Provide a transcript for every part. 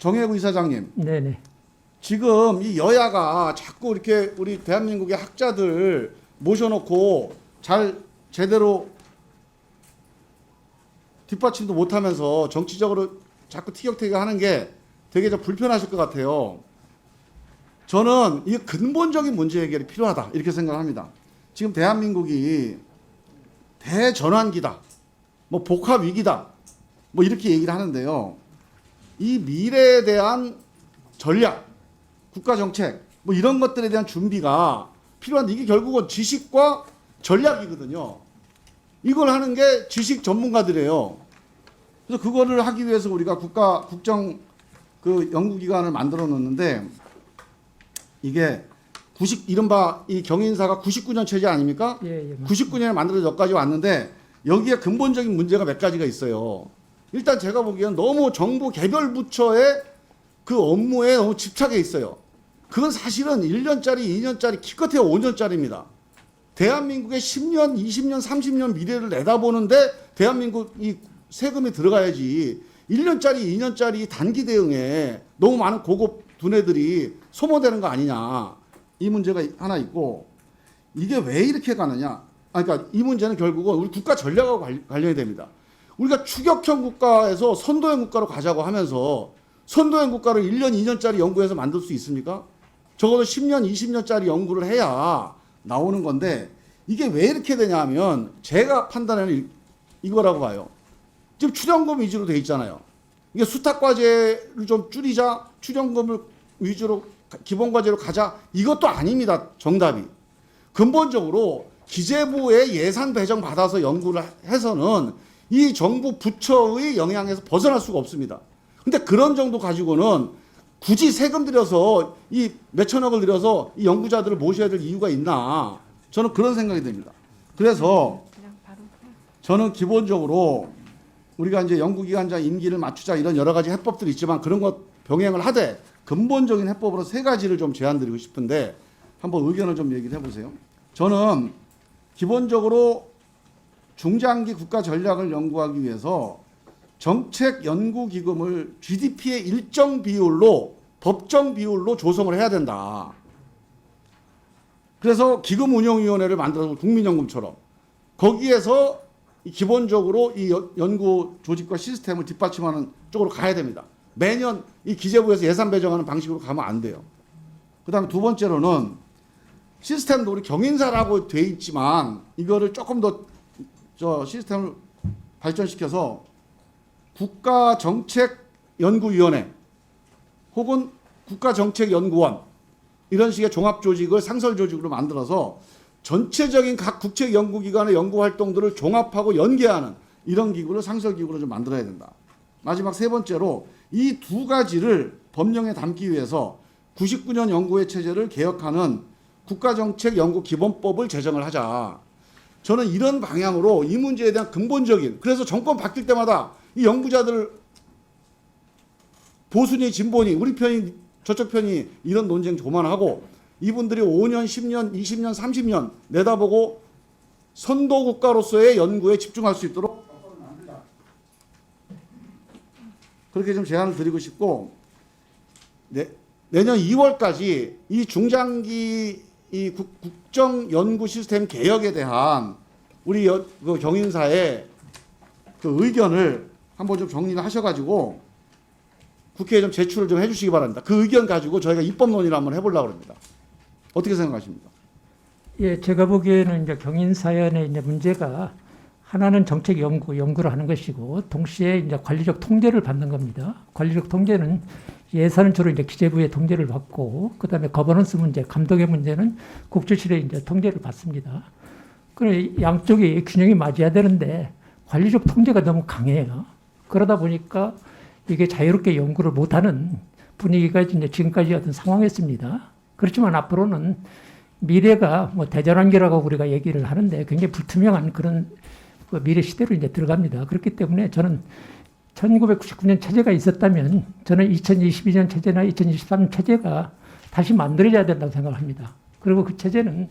정혜구 이사장님, 네네. 지금 이 여야가 자꾸 이렇게 우리 대한민국의 학자들 모셔놓고 잘 제대로 뒷받침도 못하면서 정치적으로 자꾸 티격태격하는 게 되게 좀 불편하실 것 같아요. 저는 이 근본적인 문제 해결이 필요하다 이렇게 생각합니다. 지금 대한민국이 대전환기다, 뭐 복합 위기다, 뭐 이렇게 얘기를 하는데요. 이 미래에 대한 전략, 국가 정책, 뭐 이런 것들에 대한 준비가 필요한데 이게 결국은 지식과 전략이거든요. 이걸 하는 게 지식 전문가들이에요. 그래서 그거를 하기 위해서 우리가 국정 그 연구기관을 만들어 놓는데 이게 이른바 이 경인사가 99년 체제 아닙니까? 예. 99년에 만들어져 여기까지 왔는데 여기에 근본적인 문제가 몇 가지가 있어요. 일단 제가 보기에는 너무 정부 개별 부처의 그 업무에 너무 집착해 있어요. 그건 사실은 1년짜리, 2년짜리, 기껏해야 5년짜리입니다. 대한민국의 10년, 20년, 30년 미래를 내다보는데 대한민국 이 세금이 들어가야지 1년짜리, 2년짜리 단기 대응에 너무 많은 고급 두뇌들이 소모되는 거 아니냐. 이 문제가 하나 있고 이게 왜 이렇게 가느냐. 그러니까 이 문제는 결국은 우리 국가 전략하고 관련이 됩니다. 우리가 추격형 국가에서 선도형 국가로 가자고 하면서 선도형 국가를 1년, 2년짜리 연구해서 만들 수 있습니까? 적어도 10년, 20년짜리 연구를 해야 나오는 건데 이게 왜 이렇게 되냐 하면 제가 판단하는 이거라고 봐요. 지금 출연금 위주로 돼 있잖아요. 이게 수탁과제를 좀 줄이자, 출연금을 위주로 기본과제로 가자, 이것도 아닙니다. 정답이. 근본적으로 기재부의 예산 배정 받아서 연구를 해서는 이 정부 부처의 영향에서 벗어날 수가 없습니다. 근데 그런 정도 가지고는 굳이 세금 들여서 이 몇천억을 들여서 이 연구자들을 모셔야 될 이유가 있나, 저는 그런 생각이 듭니다. 그래서 저는 기본적으로 우리가 이제 연구기관장 임기를 맞추자 이런 여러 가지 해법들이 있지만 그런 것 병행을 하되 근본적인 해법으로 세 가지를 좀 제안드리고 싶은데 한번 의견을 좀 얘기를 해보세요. 저는 기본적으로 중장기 국가 전략을 연구하기 위해서 정책 연구 기금을 GDP의 일정 비율로 법정 비율로 조성을 해야 된다. 그래서 기금운용위원회를 만들어서 국민연금처럼 거기에서 기본적으로 이 연구 조직과 시스템을 뒷받침하는 쪽으로 가야 됩니다. 매년 이 기재부에서 예산 배정하는 방식으로 가면 안 돼요. 그다음에 두 번째로는 시스템도 우리 경인사라고 돼 있지만 이거를 조금 더 시스템을 발전시켜서 국가정책연구위원회 혹은 국가정책연구원 이런 식의 종합조직을 상설조직으로 만들어서 전체적인 각 국책연구기관의 연구활동들을 종합하고 연계하는 이런 기구를 상설기구로 좀 만들어야 된다. 마지막 세 번째로 이 두 가지를 법령에 담기 위해서 99년 연구회 체제를 개혁하는 국가정책연구기본법을 제정을 하자. 저는 이런 방향으로 이 문제에 대한 근본적인, 그래서 정권 바뀔 때마다 이 연구자들 보수니 진보니 우리 편이 저쪽 편이 이런 논쟁 그만하고 이분들이 5년, 10년, 20년, 30년 내다보고 선도국가로서의 연구에 집중할 수 있도록 그렇게 좀 제안을 드리고 싶고, 내년 2월까지 이 중장기 이 국정 연구 시스템 개혁에 대한 우리 그 경인사의 그 의견을 한번 좀 정리를 하셔가지고 국회에 좀 제출을 좀 해주시기 바랍니다. 그 의견 가지고 저희가 입법 논의를 한번 해보려고 합니다. 어떻게 생각하십니까? 예, 제가 보기에는 이제 경인사연의 이제 문제가 하나는 정책 연구를 하는 것이고 동시에 이제 관리적 통제를 받는 겁니다. 관리적 통제는 예산은 주로 이제 기재부의 통제를 받고 그다음에 거버넌스 문제, 감독의 문제는 국조실의 이제 통제를 받습니다. 그래 양쪽이 균형이 맞아야 되는데 관리적 통제가 너무 강해요. 그러다 보니까 이게 자유롭게 연구를 못하는 분위기가 이제 지금까지 어떤 상황이었습니다. 그렇지만 앞으로는 미래가 뭐 대전환기라고 우리가 얘기를 하는데 굉장히 불투명한 그런 미래 시대로 이제 들어갑니다. 그렇기 때문에 저는 1999년 체제가 있었다면 저는 2022년 체제나 2023년 체제가 다시 만들어져야 된다고 생각합니다. 그리고 그 체제는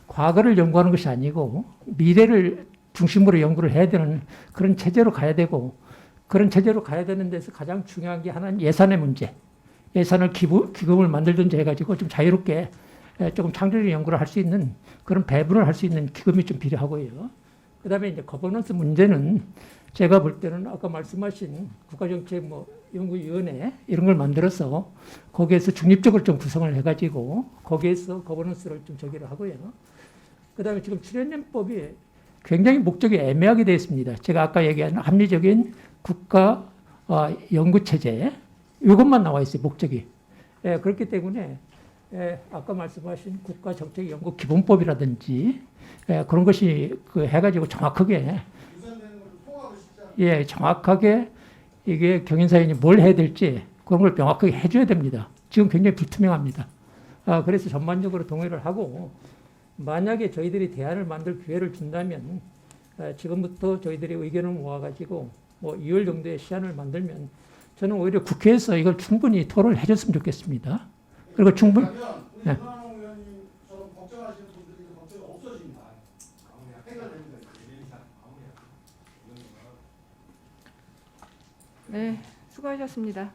과거를 연구하는 것이 아니고 미래를 중심으로 연구를 해야 되는 그런 체제로 가야 되고 그런 체제로 가야 되는 데서 가장 중요한 게 하나는 예산의 문제. 예산을 기금을 만들든지 해가지고 좀 자유롭게 조금 창조적인 연구를 할 수 있는 그런 배분을 할 수 있는 기금이 좀 필요하고요. 그다음에 이제 거버넌스 문제는 제가 볼 때는 아까 말씀하신 국가정책 연구위원회 이런 걸 만들어서 거기에서 중립적으로 좀 구성을 해가지고 거기에서 거버넌스를 좀 저기를 하고요. 그다음에 지금 출연연법이 굉장히 목적이 애매하게 되어 있습니다. 제가 아까 얘기한 합리적인 국가 연구 체제 이것만 나와 있어요. 목적이. 그렇기 때문에 아까 말씀하신 국가정책연구기본법이라든지 그런 것이 해가지고 정확하게 정확하게 이게 경인사연이 뭘 해야 될지 그런 걸 명확하게 해줘야 됩니다. 지금 굉장히 불투명합니다. 그래서 전반적으로 동의를 하고 만약에 저희들이 대안을 만들 기회를 준다면 지금부터 저희들이 의견을 모아가지고 2월 정도의 시한을 만들면 저는 오히려 국회에서 이걸 충분히 토론을 해줬으면 좋겠습니다. 그리고 충분히 우리 윤한홍 의원님처럼 걱정하시는 분들이 걱정이 없어집니다. 해결됩니다. 네, 수고하셨습니다.